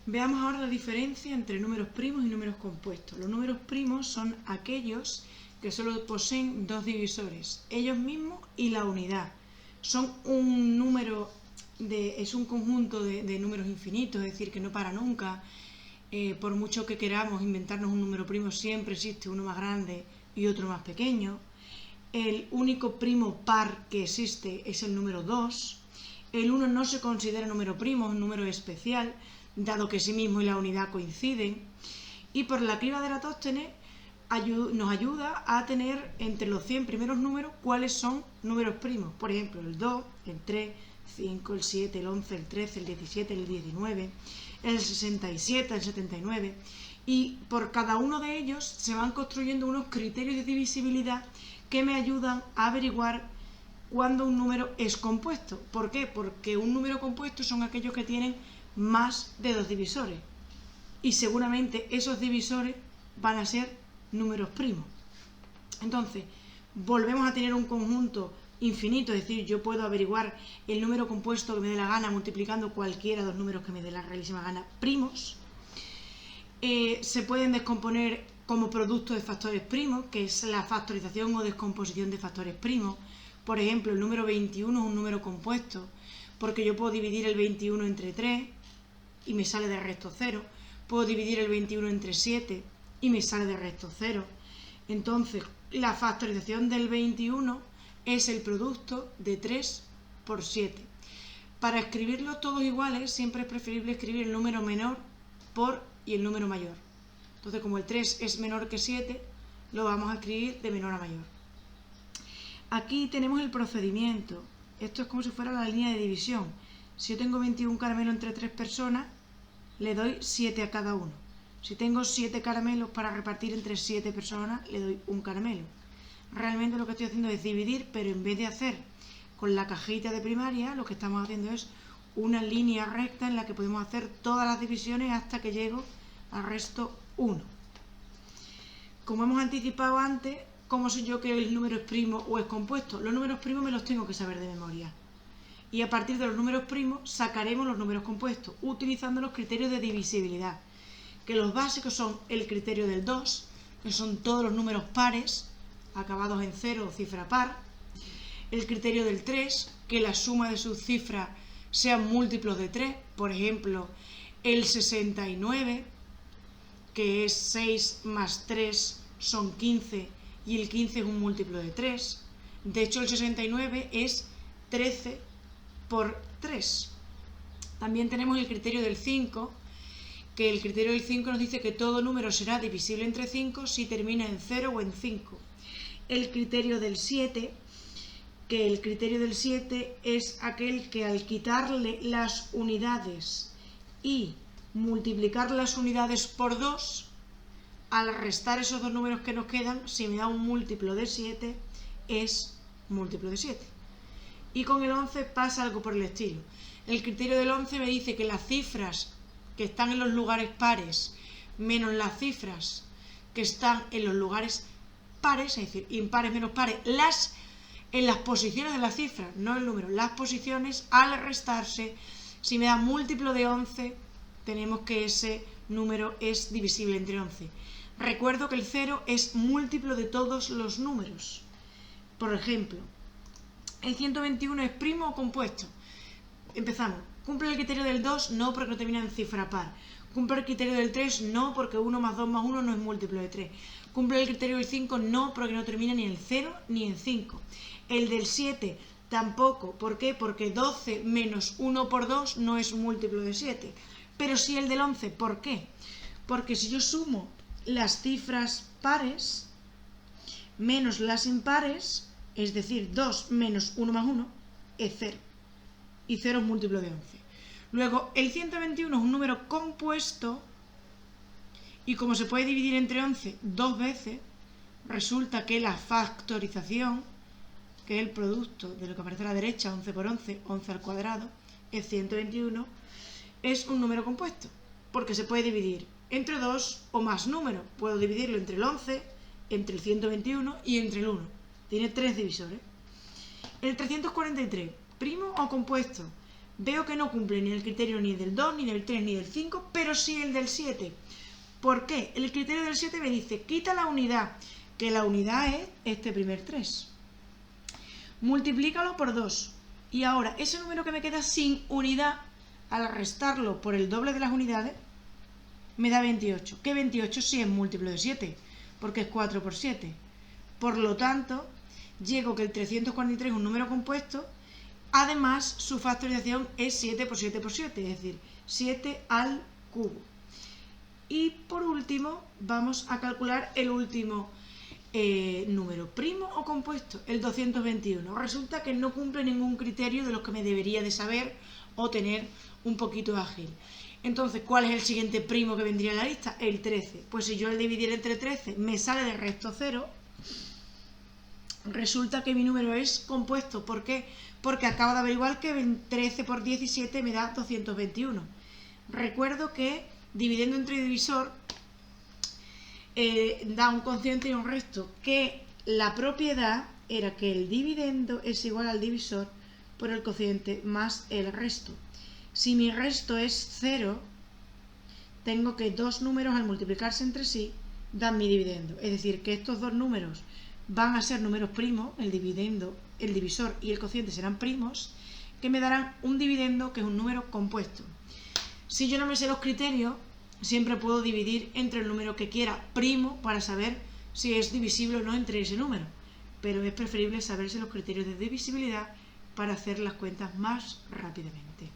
Veamos ahora la diferencia entre números primos y números compuestos. Los números primos son aquellos que solo poseen dos divisores, ellos mismos y la unidad. Son un número, es un conjunto de números infinitos, es decir, que no para nunca. Por mucho que queramos inventarnos un número primo, siempre existe uno más grande y otro más pequeño. El único primo par que existe es el número 2. El 1 no se considera número primo, es un número especial, dado que sí mismo y la unidad coinciden. Y por la criba de Eratóstenes nos ayuda a tener entre los 100 primeros números cuáles son números primos. Por ejemplo, el 2, el 3, el 5, el 7, el 11, el 13, el 17, el 19, el 67, el 79. Y por cada uno de ellos se van construyendo unos criterios de divisibilidad que me ayudan a averiguar cuándo un número es compuesto. ¿Por qué? Porque un número compuesto son aquellos que tienen más de dos divisores. Y seguramente esos divisores van a ser números primos. Entonces, volvemos a tener un conjunto infinito, es decir, yo puedo averiguar el número compuesto que me dé la gana multiplicando cualquiera de los números que me dé la realísima gana primos. Se pueden descomponer como producto de factores primos, que es la factorización o descomposición de factores primos. Por ejemplo, el número 21 es un número compuesto, porque yo puedo dividir el 21 entre 3 y me sale de resto 0. Puedo dividir el 21 entre 7 y me sale de resto 0. Entonces, la factorización del 21 es el producto de 3 por 7. Para escribirlos todos iguales, siempre es preferible escribir el número menor por y el número mayor. Entonces, como el 3 es menor que 7, lo vamos a escribir de menor a mayor. Aquí tenemos el procedimiento. Esto es como si fuera la línea de división. Si yo tengo 21 caramelos entre 3 personas, le doy 7 a cada uno. Si tengo 7 caramelos para repartir entre 7 personas, le doy un caramelo. Realmente lo que estoy haciendo es dividir, pero en vez de hacer con la cajita de primaria, lo que estamos haciendo es una línea recta en la que podemos hacer todas las divisiones hasta que llego al resto 1. Como hemos anticipado antes, ¿cómo sé yo que el número es primo o es compuesto? Los números primos me los tengo que saber de memoria. Y a partir de los números primos sacaremos los números compuestos, utilizando los criterios de divisibilidad, que los básicos son el criterio del 2, que son todos los números pares, acabados en 0 o cifra par, el criterio del 3, que la suma de sus cifras sean múltiplos de 3, por ejemplo, el 69, que es 6 más 3 son 15, y el 15 es un múltiplo de 3. De hecho, el 69 es 13 por 3. También tenemos el criterio del 5, que el criterio del 5 nos dice que todo número será divisible entre 5 si termina en 0 o en 5. El criterio del 7, que el criterio del 7 es aquel que al quitarle las unidades y multiplicar las unidades por 2, al restar esos dos números que nos quedan, si me da un múltiplo de 7, es múltiplo de 7. Y con el 11 pasa algo por el estilo. El criterio del 11 me dice que las cifras que están en los lugares pares menos las cifras que están en los lugares pares, es decir, impares menos pares, en las posiciones de las cifras, no el número, las posiciones, al restarse, si me da múltiplo de 11, tenemos que ese número es divisible entre 11. Recuerdo que el 0 es múltiplo de todos los números. Por ejemplo, ¿el 121 es primo o compuesto? Empezamos. ¿Cumple el criterio del 2? No, porque no termina en cifra par. ¿Cumple el criterio del 3? No, porque 1 más 2 más 1 no es múltiplo de 3. ¿Cumple el criterio del 5? No, porque no termina ni en 0 ni en 5. El del 7 tampoco. ¿Por qué? Porque 12 menos 1 por 2 no es múltiplo de 7. Pero sí el del 11. ¿Por qué? Porque si yo sumo las cifras pares menos las impares, es decir, 2 menos 1 más 1, es 0. Y 0 es múltiplo de 11. Luego, el 121 es un número compuesto y como se puede dividir entre 11 dos veces, resulta que la factorización, que es el producto de lo que aparece a la derecha, 11 por 11, 11 al cuadrado, es 121, es un número compuesto, porque se puede dividir entre dos o más números. Puedo dividirlo entre el 11, entre el 121 y entre el 1. Tiene tres divisores. El 343, ¿primo o compuesto? veo que no cumple ni el criterio ni del 2, ni del 3, ni del 5, pero sí el del 7. ¿Por qué? El criterio del 7 me dice, quita la unidad, que la unidad es este primer 3. Multiplícalo por 2. Y ahora, ese número que me queda sin unidad, al restarlo por el doble de las unidades, me da 28. Que 28 sí es múltiplo de 7, porque es 4 por 7. Por lo tanto, llego que el 343 es un número compuesto. Además, su factorización es 7 por 7 por 7, es decir, 7 al cubo. Y por último, vamos a calcular el último número, primo o compuesto, el 221. Resulta que no cumple ningún criterio de los que me debería de saber o tener un poquito ágil. Entonces, ¿cuál es el siguiente primo que vendría en la lista? El 13. Pues si yo el dividiera entre 13 me sale de resto 0, resulta que mi número es compuesto. ¿Por qué? Porque acabo de averiguar que 13 por 17 me da 221. Recuerdo que dividiendo entre divisor da un cociente y un resto, que la propiedad era que el dividendo es igual al divisor por el cociente más el resto. Si mi resto es 0, tengo que dos números al multiplicarse entre sí dan mi dividendo. Es decir, que estos dos números van a ser números primos, el divisor y el cociente serán primos, que me darán un dividendo que es un número compuesto. Si yo no me sé los criterios, siempre puedo dividir entre el número que quiera primo para saber si es divisible o no entre ese número. Pero es preferible saberse los criterios de divisibilidad para hacer las cuentas más rápidamente.